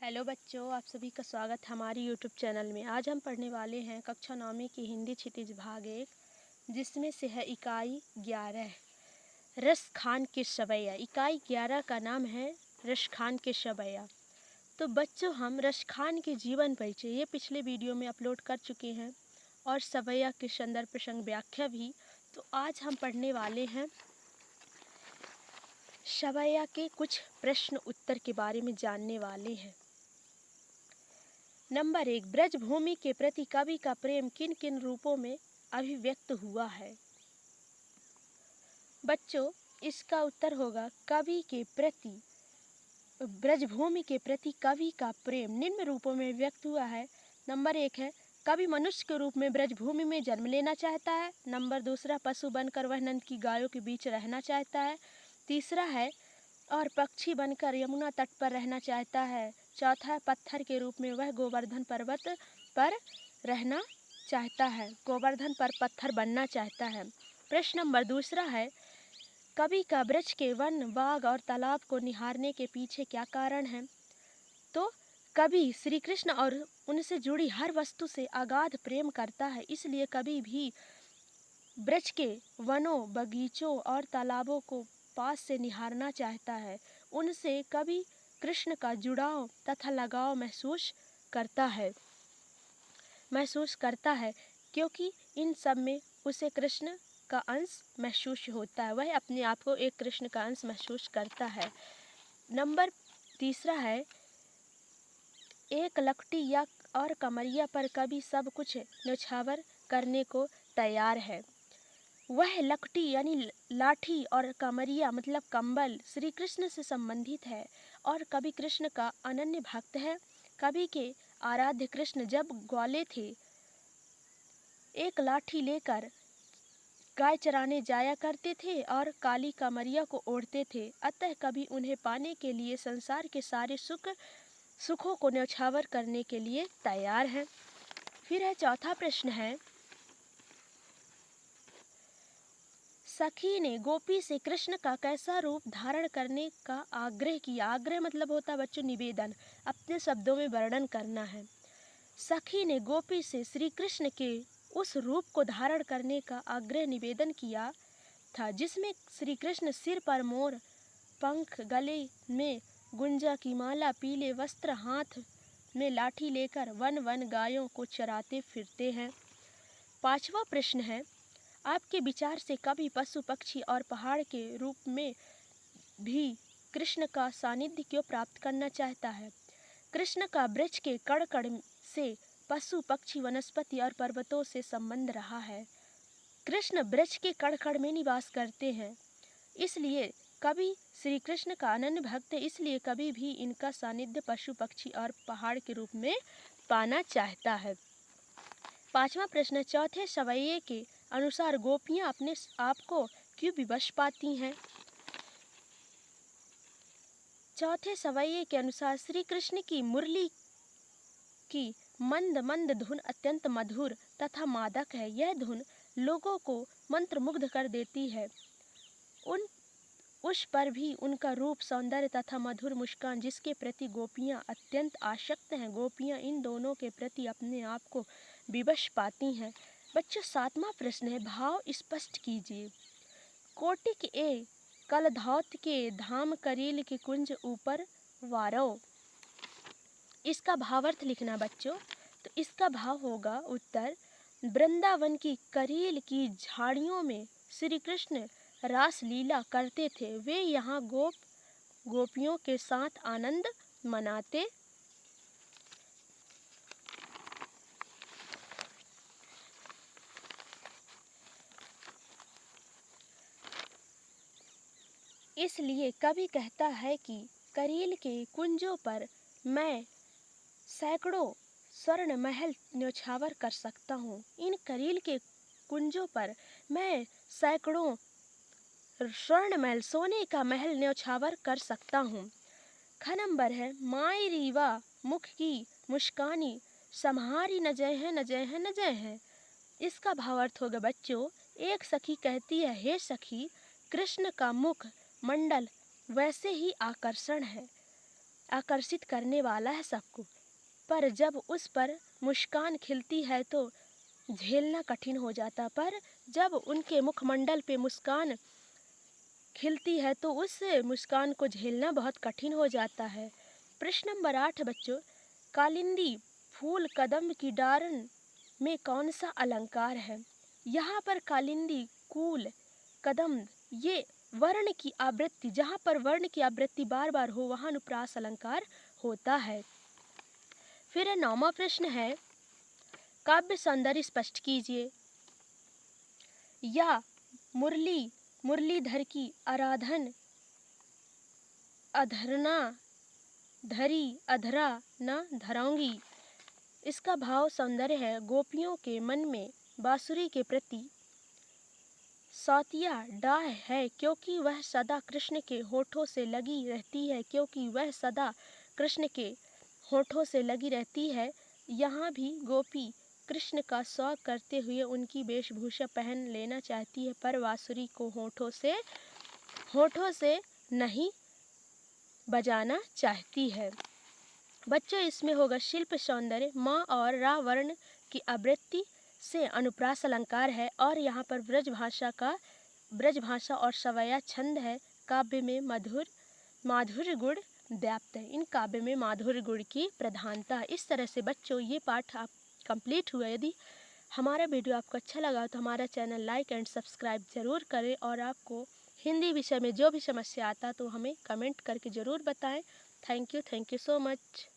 Hello बच्चों, आप सभी का स्वागत है हमारी यूट्यूब चैनल में। आज हम पढ़ने वाले हैं कक्षा 9वीं की हिंदी क्षितिज भाग 1, जिसमें से है इकाई 11 रस खान के सवैया। इकाई 11 का नाम है रस खान के सवैया। तो बच्चों, हम रस खान के जीवन परिचय ये पिछले वीडियो में अपलोड कर चुके हैं और सवैया के संदर्भ प्रसंग व्याख्या भी। तो आज हम पढ़ने वाले हैं सवैया के कुछ प्रश्न उत्तर के बारे में जानने वाले हैं। नंबर 1, ब्रजभूमि के प्रति कवि का प्रेम किन किन रूपों में अभिव्यक्त हुआ है? बच्चों, इसका उत्तर होगा कवि के प्रति ब्रजभूमि के प्रति कवि का प्रेम निम्न रूपों में व्यक्त हुआ है। नंबर 1 है, कवि मनुष्य के रूप में ब्रजभूमि में जन्म लेना चाहता है। नंबर 2, पशु बनकर वह नंद की गायों के बीच रहना चाहता है। तीसरा है, और पक्षी बनकर यमुना तट पर रहना चाहता है। चौथा है, पत्थर के रूप में वह गोवर्धन पर्वत पर रहना चाहता है, गोवर्धन पर पत्थर बनना चाहता है। प्रश्न नंबर 2 है, कवि का ब्रज के वन, बाग और तालाब को निहारने के पीछे क्या कारण है? तो कवि श्री कृष्ण और उनसे जुड़ी हर वस्तु से अगाध प्रेम करता है, इसलिए कवि भी ब्रज के वनों, बगीचों और तालाबों को पास से निहारना चाहता है। उनसे कवि कृष्ण का जुड़ाव तथा लगाव महसूस करता है क्योंकि इन सब में उसे कृष्ण का अंश महसूस होता है। वह अपने आप को एक कृष्ण का अंश महसूस करता है। नंबर 3 है, एक लकड़ी या और कमरिया पर कवि सब कुछ न्यौछावर करने को तैयार है। वह लकड़ी यानी लाठी और कमरिया मतलब कंबल श्री कृष्ण से संबंधित है और कवि कृष्ण का अनन्य भक्त है। कवि के आराध्य कृष्ण जब ग्वाले थे, एक लाठी लेकर गाय चराने जाया करते थे और काली कमरिया को ओढ़ते थे। अतः कवि उन्हें पाने के लिए संसार के सारे सुखों को न्यौछावर करने के लिए तैयार है। फिर है चौथा प्रश्न है, सखी ने गोपी से कृष्ण का कैसा रूप धारण करने का आग्रह किया? आग्रह मतलब होता है बच्चों निवेदन, अपने शब्दों में वर्णन करना है। सखी ने गोपी से श्री कृष्ण के उस रूप को धारण करने का आग्रह निवेदन किया था जिसमें श्री कृष्ण सिर पर मोर पंख, गले में गुंजा की माला, पीले वस्त्र, हाथ में लाठी लेकर वन वन गायों को चराते फिरते हैं। पांचवा प्रश्न है, आपके विचार से कवि पशु, पक्षी और पहाड़ के रूप में भी कृष्ण का सानिध्य क्यों प्राप्त करना चाहता है? कृष्ण का ब्रज के कण कण से पशु, पक्षी, वनस्पति और पर्वतों से संबंध रहा है। कृष्ण ब्रज के कण कण में निवास करते हैं, इसलिए कवि श्री कृष्ण का अनन्य भक्त है, इसलिए कवि भी इनका सानिध्य पशु, पक्षी और पहाड़ के रूप में पाना चाहता है। पांचवा प्रश्न, चौथे सवैये के अनुसार गोपियां अपने आप को क्यों विवश पाती हैं? चौथे सवैये के अनुसार श्री कृष्ण की मुरली की मंद मंद धुन अत्यंत मधुर तथा मादक है। यह धुन लोगों को मंत्रमुग्ध कर देती है। उस पर भी उनका रूप, सौंदर्य तथा मधुर मुस्कान, जिसके प्रति गोपियां अत्यंत आसक्त हैं। गोपियां इन दोनों के प्रति अपने आप को विवश पाती हैं। बच्चों, सातवां प्रश्न है, भाव स्पष्ट कीजिए। कोटिक ए कलधौत के धाम करील के कुंज ऊपर वारो, इसका भावार्थ लिखना बच्चों। तो इसका भाव होगा उत्तर, वृंदावन की करील की झाड़ियों में श्री कृष्ण रास लीला करते थे। वे यहाँ गोपियों के साथ आनंद मनाते इसलिए कवि कहता है कि करील के कुंजों पर मैं सैकड़ों स्वर्ण महल न्यौछावर कर सकता हूँ। इन करील के कुंजों पर मैं सैकड़ों स्वर्ण महल, सोने का महल न्यौछावर कर सकता हूँ। ख नंबर है, माई रीवा मुख की मुस्कानी सम्हारी न जय है, न जय है, न जय है। इसका भावार्थ होगा बच्चों, एक सखी कहती है, हे सखी, कृष्ण का मुख मंडल वैसे ही आकर्षण है, आकर्षित करने वाला है सबको, पर जब उस पर मुस्कान खिलती है तो झेलना कठिन हो जाता। पर जब उनके मुखमंडल पे मुस्कान खिलती है तो उस मुस्कान को झेलना बहुत कठिन हो जाता है। प्रश्न नंबर 8 बच्चों, कालिंदी फूल कदम्ब की डारण में कौन सा अलंकार है? यहाँ पर कालिंदी, कूल, कदम्ब ये वर्ण की आवृत्ति, जहाँ पर वर्ण की आवृत्ति बार बार हो वहाँ अनुप्रास अलंकार होता है। फिर 9वां प्रश्न है, काव्य सौंदर्य स्पष्ट कीजिए। या मुरलीधर की आराधन अधरना धरी अधरा न धराऊंगी। इसका भाव सौंदर्य है, गोपियों के मन में बांसुरी के प्रति सौतिया डाह है, क्योंकि वह सदा कृष्ण के होठों से लगी रहती है, क्योंकि वह सदा कृष्ण के होठों से लगी रहती है। यहाँ भी गोपी कृष्ण का शौक करते हुए उनकी वेशभूषा पहन लेना चाहती है, पर बांसुरी को होठों से नहीं बजाना चाहती है। बच्चों इसमें होगा शिल्प सौंदर्य, माँ और रा वर्ण की आवृत्ति से अनुप्रास अलंकार है, और यहाँ पर ब्रज भाषा और सवैया छंद है। काव्य में माधुर्य गुण व्याप्त है। इन काव्य में माधुर्य गुण की प्रधानता है। इस तरह से बच्चों ये पाठ आप कंप्लीट हुआ। यदि हमारा वीडियो आपको अच्छा लगा तो हमारा चैनल लाइक एंड सब्सक्राइब ज़रूर करें, और आपको हिंदी विषय में जो भी समस्या आता तो हमें कमेंट करके ज़रूर बताएं। Thank you so much.